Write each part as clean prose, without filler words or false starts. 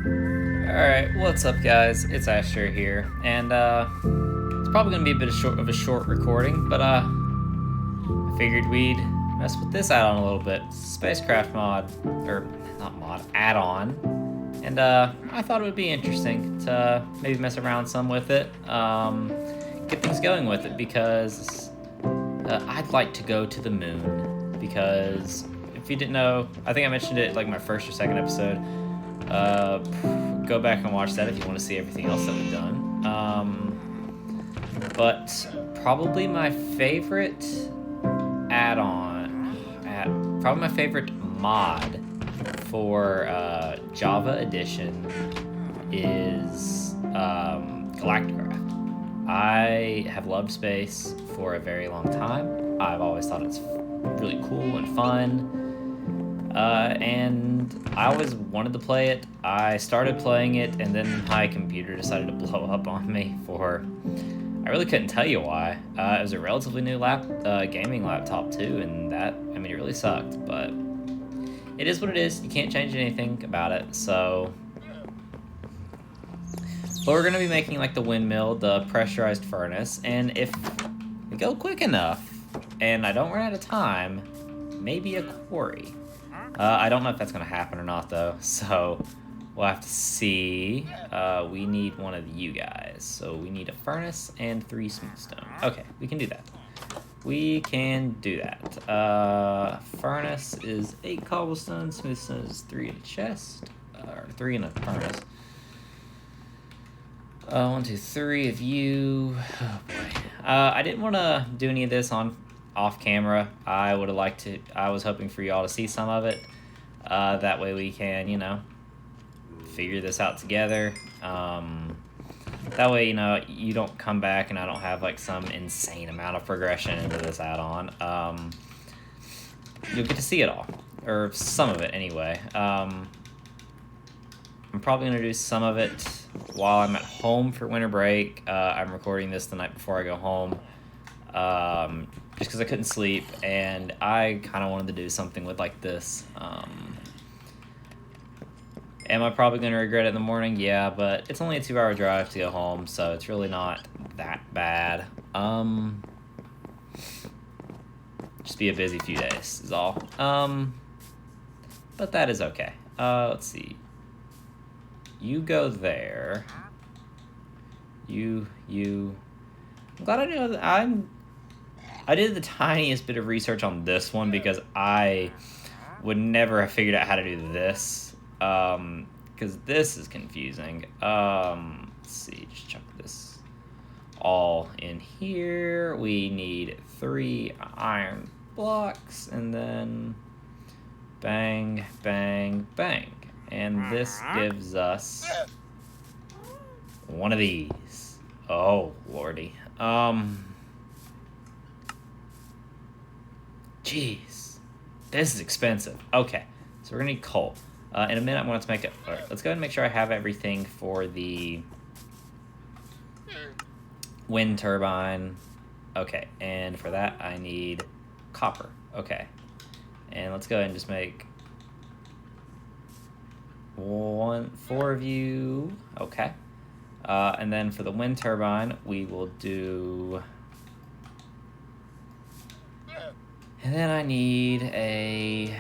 Alright, what's up guys? It's Asher here, and it's probably gonna be a bit of a short recording, but I figured we'd mess with this add-on a little bit. Spacecraft mod, or not mod, add-on. And I thought it would be interesting to maybe mess around some with it, get things going with it, because I'd like to go to the moon, because if you didn't know, I think I mentioned it like my first or second episode. Go back and watch that if you want to see everything else that we've done. But probably my favorite probably my favorite mod for Java Edition is Galacticraft. I have loved space for a very long time. I've always thought it's really cool and fun. And I always wanted to play it. I started playing it, and then my computer decided to blow up on me for... I really couldn't tell you why. It was a relatively new gaming laptop, too, and that, I mean, it really sucked, but it is what it is. You can't change anything about it, so... But we're going to be making, like, the windmill, the pressurized furnace, and if we go quick enough, and I don't run out of time, maybe a quarry. I don't know if that's going to happen or not, though, so we'll have to see. We need one of you guys, so we need a furnace and 3 smoothstone. Okay, we can do that. We can do that. Furnace is 8 cobblestone, smoothstone is 3 in a chest, or 3 in a furnace. 1, 2, 3 of you. Oh, boy. I didn't want to do any of this off camera. I would have liked to. I was hoping for y'all to see some of it. That way we can, you know, figure this out together. That way, you know, you don't come back and I don't have like some insane amount of progression into this add-on. You'll get to see it all, or some of it anyway. I'm probably gonna do some of it while I'm at home for winter break. I'm recording this the night before I go home. Just because I couldn't sleep, and I kind of wanted to do something with like this. Am I probably going to regret it in the morning? Yeah, but it's only a 2-hour drive to go home, so it's really not that bad. Just be a busy few days is all. But that is okay. Let's see. You go there. You. I'm glad I know that I did the tiniest bit of research on this one because I would never have figured out how to do this. Because this is confusing. Let's see, just chuck this all in here. We need 3 iron blocks, and then bang, bang, bang. And this gives us one of these. Oh, lordy. Jeez, this is expensive. Okay, so we're gonna need coal. In a minute, I'm going to make it. All right, let's go ahead and make sure I have everything for the wind turbine. Okay, and for that, I need copper. Okay, and let's go ahead and just make 4 of you. Okay, and then for the wind turbine, we will do. And then I need a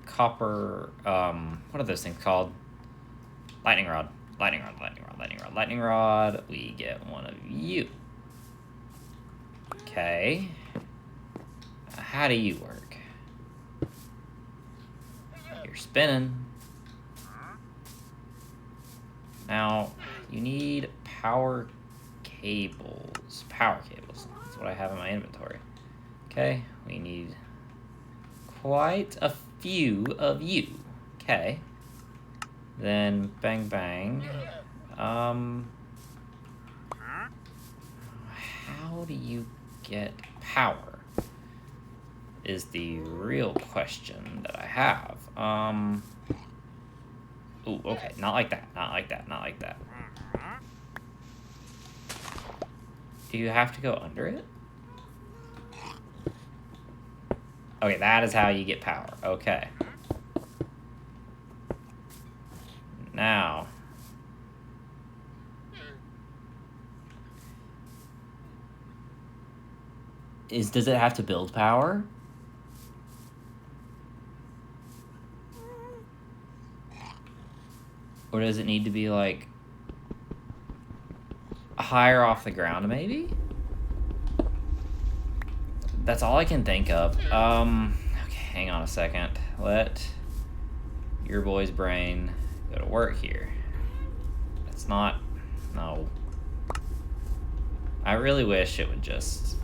copper, what are those things called? Lightning rod. Lightning rod. We get one of you. Okay. How do you work? You're spinning. Now, you need power cables. That's what I have in my inventory. Okay, we need quite a few of you. Okay. Then bang bang. How do you get power? Is the real question that I have. Ooh, okay, not like that. Do you have to go under it? Okay, that is how you get power. Okay. Now, does it have to build power? Or does it need to be, like, higher off the ground, maybe? That's all I can think of. Okay, hang on a second. Let your boy's brain go to work here. It's not... No. I really wish it would just...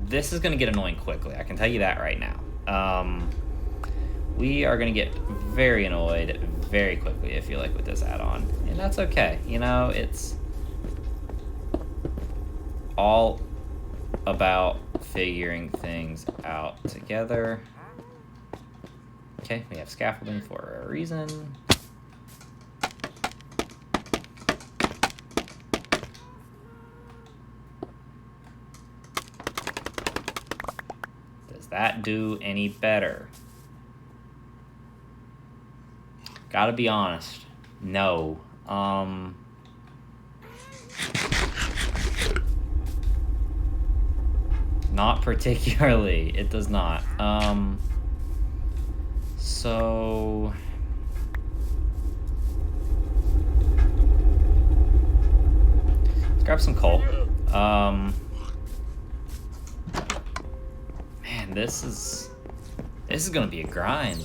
this is going to get annoying quickly. I can tell you that right now. We are going to get very annoyed very quickly, I feel like, with this add-on. And that's okay. You know, it's all about figuring things out together. Okay, we have scaffolding for a reason. Does that do any better? Gotta be honest. No. Not particularly. It does not. So... let's grab some coal. Man, this is gonna be a grind.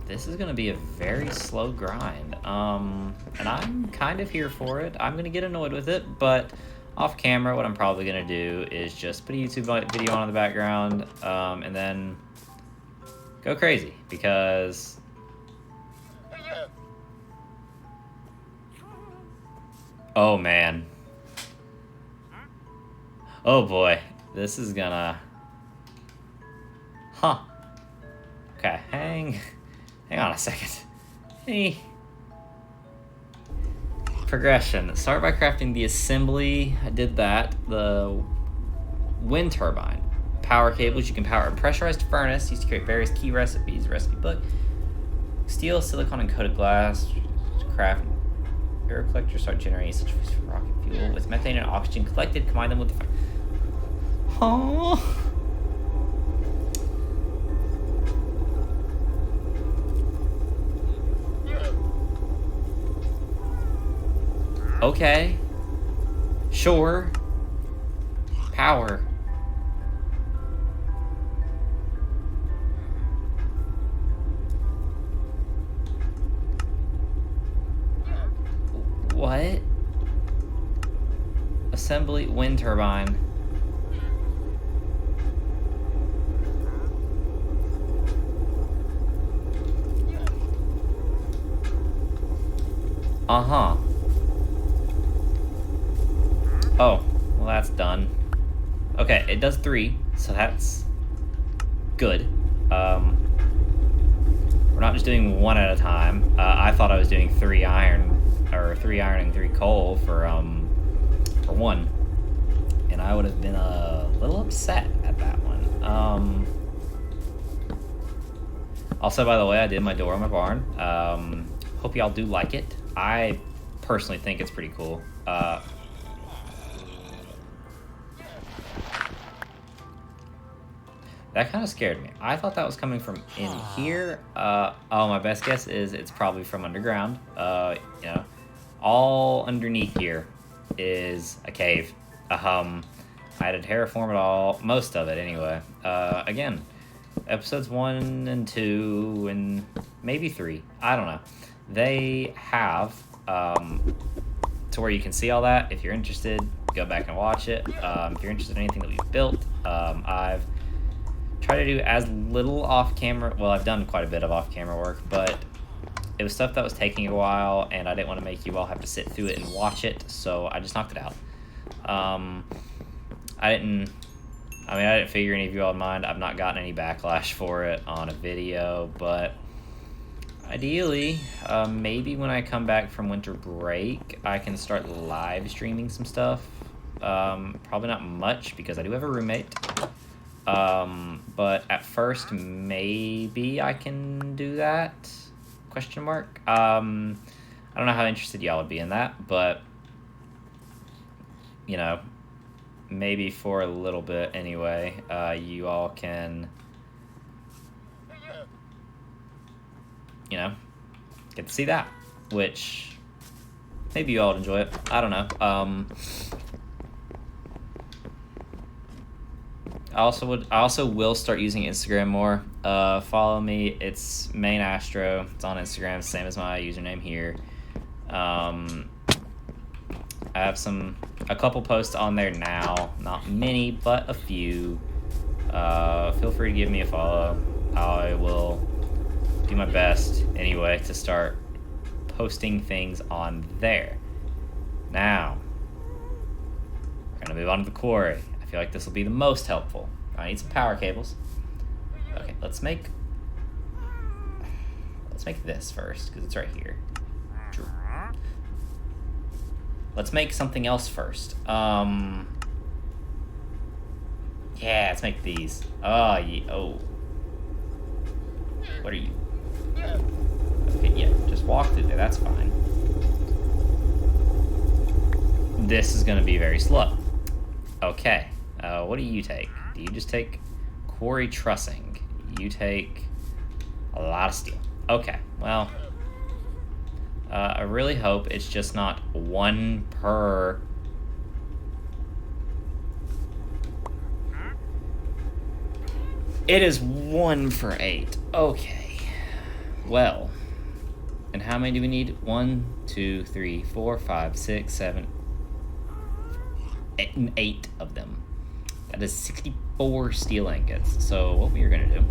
This is gonna be a very slow grind. And I'm kind of here for it. I'm gonna get annoyed with it, but off camera, what I'm probably gonna do is just put a YouTube video on in the background, and then go crazy, because oh man. Oh boy. This is gonna... Huh. Okay, hang on a second. Hey. Progression. Start by crafting the assembly. I did that. The wind turbine. Power cables. You can power a pressurized furnace used to create various key recipes. Recipe book. Steel, silicon, and coated glass. Craft. Air collectors start generating such rocket fuel with methane and oxygen collected. Combine them with the fire. Huh? Okay. Sure. Power. What? Assembly wind turbine. Uh-huh. Oh, well that's done. Okay, it does 3, so that's good. We're not just doing 1 at a time. I thought I was doing 3 iron, or 3 iron and 3 coal for 1. And I would have been a little upset at that one. Also, by the way, I did my door on my barn. Hope y'all do like it. I personally think it's pretty cool. That kind of scared me. I thought that was coming from in here. Oh, my best guess is it's probably from underground. You know, all underneath here is a cave. I had to terraform it all, most of it anyway. Again, episodes 1 and 2 and maybe 3. I don't know. They have to where you can see all that. If you're interested, go back and watch it. If you're interested in anything that we've built, I've tried to do as little off-camera... Well, I've done quite a bit of off-camera work, but it was stuff that was taking a while, and I didn't want to make you all have to sit through it and watch it, so I just knocked it out. I didn't figure any of you all would mind. I've not gotten any backlash for it on a video, but ideally, maybe when I come back from winter break, I can start live streaming some stuff. Probably not much, because I do have a roommate. But at first, maybe I can do that? Question mark. I don't know how interested y'all would be in that, but you know, maybe for a little bit anyway, you all can, you know, get to see that, which maybe you all would enjoy it. I don't know. I also will start using Instagram more. Follow me. It's Main Astro. It's on Instagram, same as my username here. I have a couple posts on there now. Not many, but a few. Feel free to give me a follow. I will do my best anyway to start posting things on there. Now, we're gonna move on to the quarry. I feel like this will be the most helpful. I need some power cables. Okay, let's make this first, because it's right here. Let's make something else first. Yeah, let's make these. Oh. What are you? Okay, yeah, just walk through there, that's fine. This is gonna be very slow. Okay, what do you take? Do you just take quarry trussing? You take a lot of steel. Okay, well, I really hope it's just not one per... It is 1 for 8. Okay. Well, and how many do we need? 1, 2, 3, 4, 5, 6, 7, 8 of them. That is 64 steel ingots. So what we are gonna do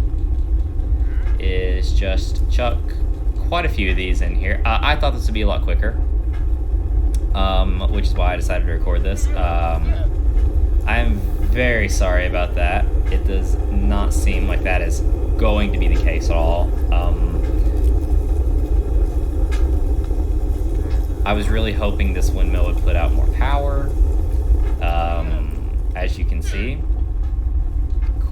is just chuck quite a few of these in here. I thought this would be a lot quicker, which is why I decided to record this. I am very sorry about that. It does not seem like that is going to be the case at all. I was really hoping this windmill would put out more power. As you can see,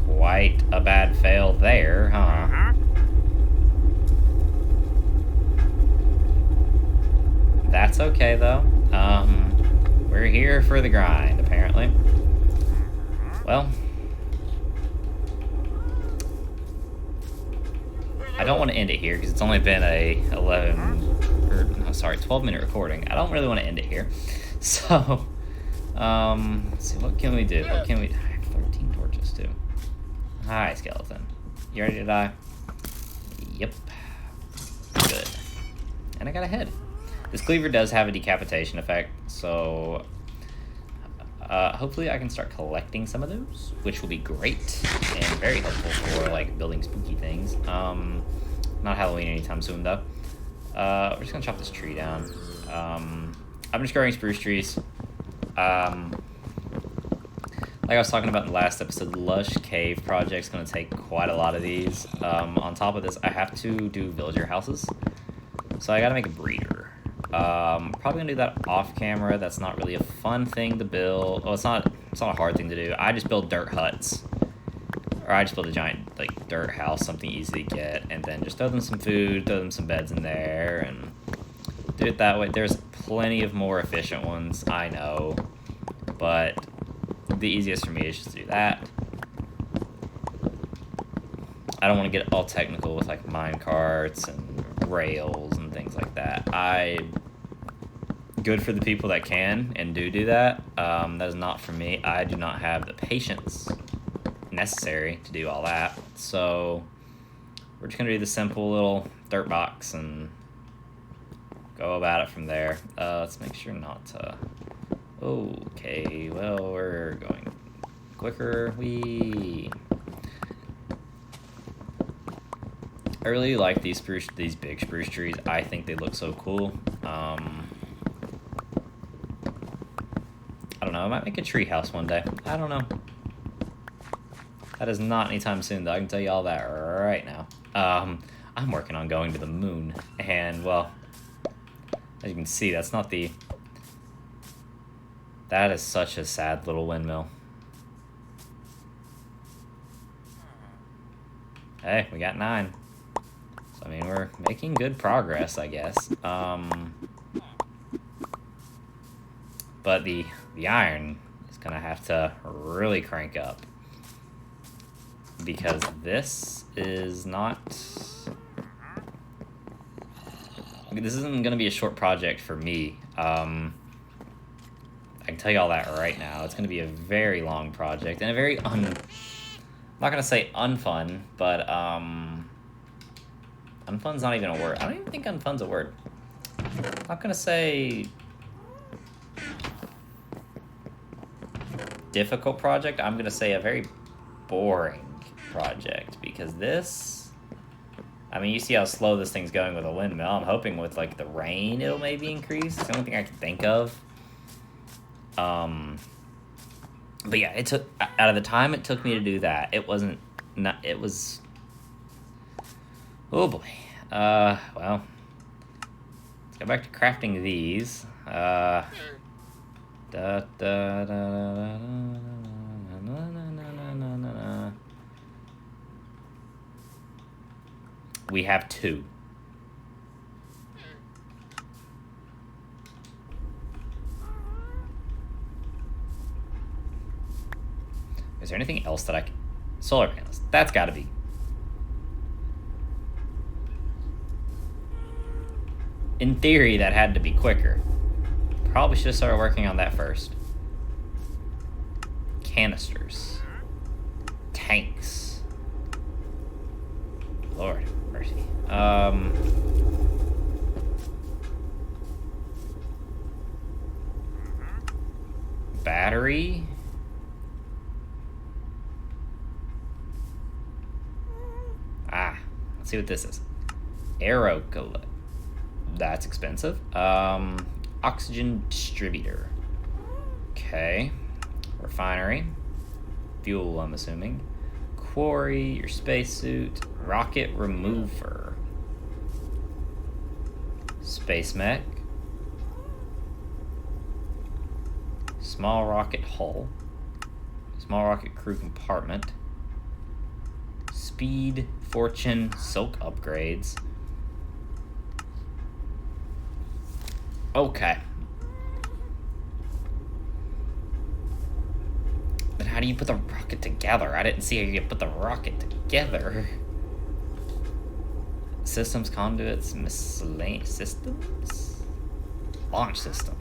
quite a bad fail there, huh? That's okay, though. We're here for the grind, apparently. Well, I don't want to end it here because it's only been a 12-minute recording. I don't really want to end it here. So, let's see, what can we do? I have 13 torches, too. Hi, skeleton. You ready to die? Yep. Good. And I got a head. This cleaver does have a decapitation effect, so hopefully I can start collecting some of those, which will be great and very helpful for like building spooky things. Not Halloween anytime soon though. We're just gonna chop this tree down. I'm just growing spruce trees. Like I was talking about in the last episode, the Lush Cave project's gonna take quite a lot of these. On top of this, I have to do villager houses, so I gotta make a breeder. Probably gonna do that off camera. That's not really a fun thing to build. Oh, it's not a hard thing to do. I just build dirt huts, or I just build a giant like dirt house, something easy to get, and then just throw them some food, throw them some beds in there, and do it that way. There's plenty of more efficient ones, I know, but the easiest for me is just to do that. I don't want to get all technical with like mine carts and rails and things like that. Good for the people that can and do that. That is not for me. I do not have the patience necessary to do all that. So we're just gonna do the simple little dirt box and go about it from there. Let's make sure not to... Okay, well, we're going quicker. I really like these big spruce trees. I think they look so cool. I don't know, I might make a tree house one day. I don't know. That is not anytime soon, though. I can tell you all that right now. I'm working on going to the moon. And, well, as you can see, that's not the... That is such a sad little windmill. Hey, we got 9. So, I mean, we're making good progress, I guess. But the iron is going to have to really crank up. Because this is not... This isn't going to be a short project for me. I can tell you all that right now. It's going to be a very long project and a very I'm not going to say unfun, but unfun's not even a word. I don't even think unfun's a word. I'm not going to say difficult project. I'm going to say a very boring project, because this... I mean, you see how slow this thing's going with a windmill. I'm hoping with, like, the rain, it'll maybe increase. It's the only thing I can think of. But yeah, it took... Out of the time it took me to do that, it wasn't... It was... Oh, boy. Well... Let's go back to crafting these. We have 2. Is there anything else that I can... Solar panels. That's got to be. In theory, that had to be quicker. Probably should have started working on that first. Canisters. Tanks. Lord mercy. Battery. Let's see what this is. Aero. That's expensive. Oxygen distributor. Okay. Refinery. Fuel, I'm assuming. Quarry, your spacesuit. Rocket remover. Space mech. Small rocket hull. Small rocket crew compartment. Speed, fortune, silk upgrades. Okay. But how do you put the rocket together? I didn't see how you put the rocket together. Systems, conduits, miscellaneous systems? Launch system.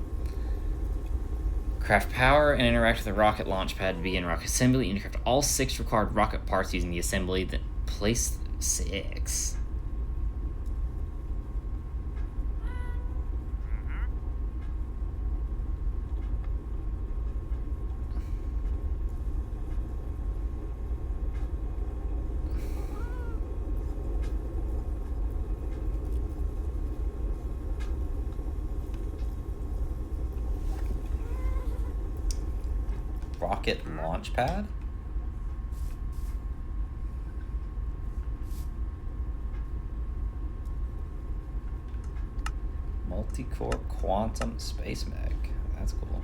Craft power and interact with the rocket launch pad to begin rocket assembly. And craft all 6 required rocket parts using the assembly. Then place 6. Rocket launch pad? Multi-core quantum space mech. That's cool.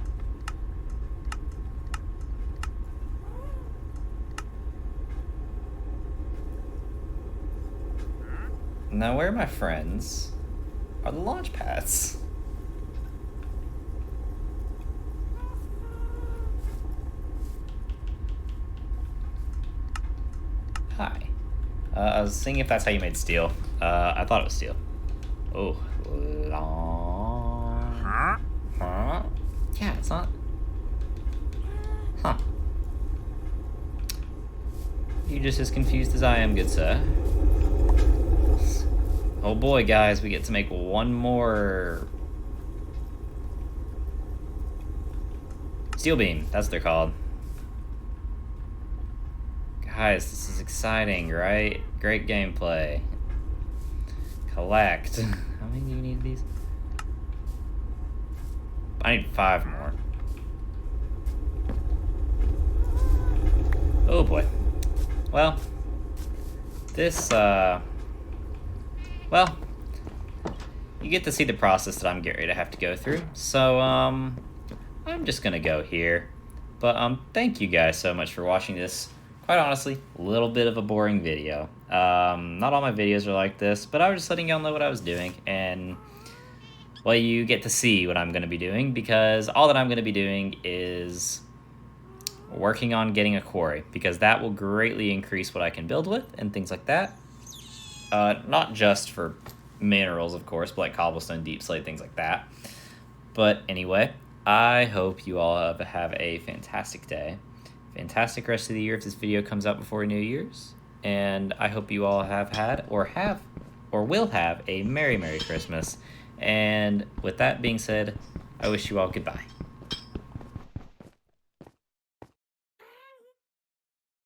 Now, where are my friends? Are the launch pads? Hi. I was seeing if that's how you made steel. I thought it was steel. Oh, long. Huh? Yeah, it's not. Huh. You're just as confused as I am, good sir. Oh boy, guys, we get to make one more. Steel beam, that's what they're called. Guys, this is exciting, right? Great gameplay. Collect. How many do you need of these? I need 5 more. Oh boy. Well, this, well, you get to see the process that I'm getting ready to have to go through. So, I'm just gonna go here. But, thank you guys so much for watching this quite honestly, a little bit of a boring video. Not all my videos are like this, but I was just letting y'all know what I was doing, and well, you get to see what I'm going to be doing, because all that I'm going to be doing is working on getting a quarry, because that will greatly increase what I can build with and things like that. Not just for minerals, of course, but like cobblestone, deep slate, things like that. But anyway, I hope you all have a fantastic day, fantastic rest of the year if this video comes out before New Year's, and I hope you all have had or will have a Merry Christmas. And with that being said, I wish you all goodbye.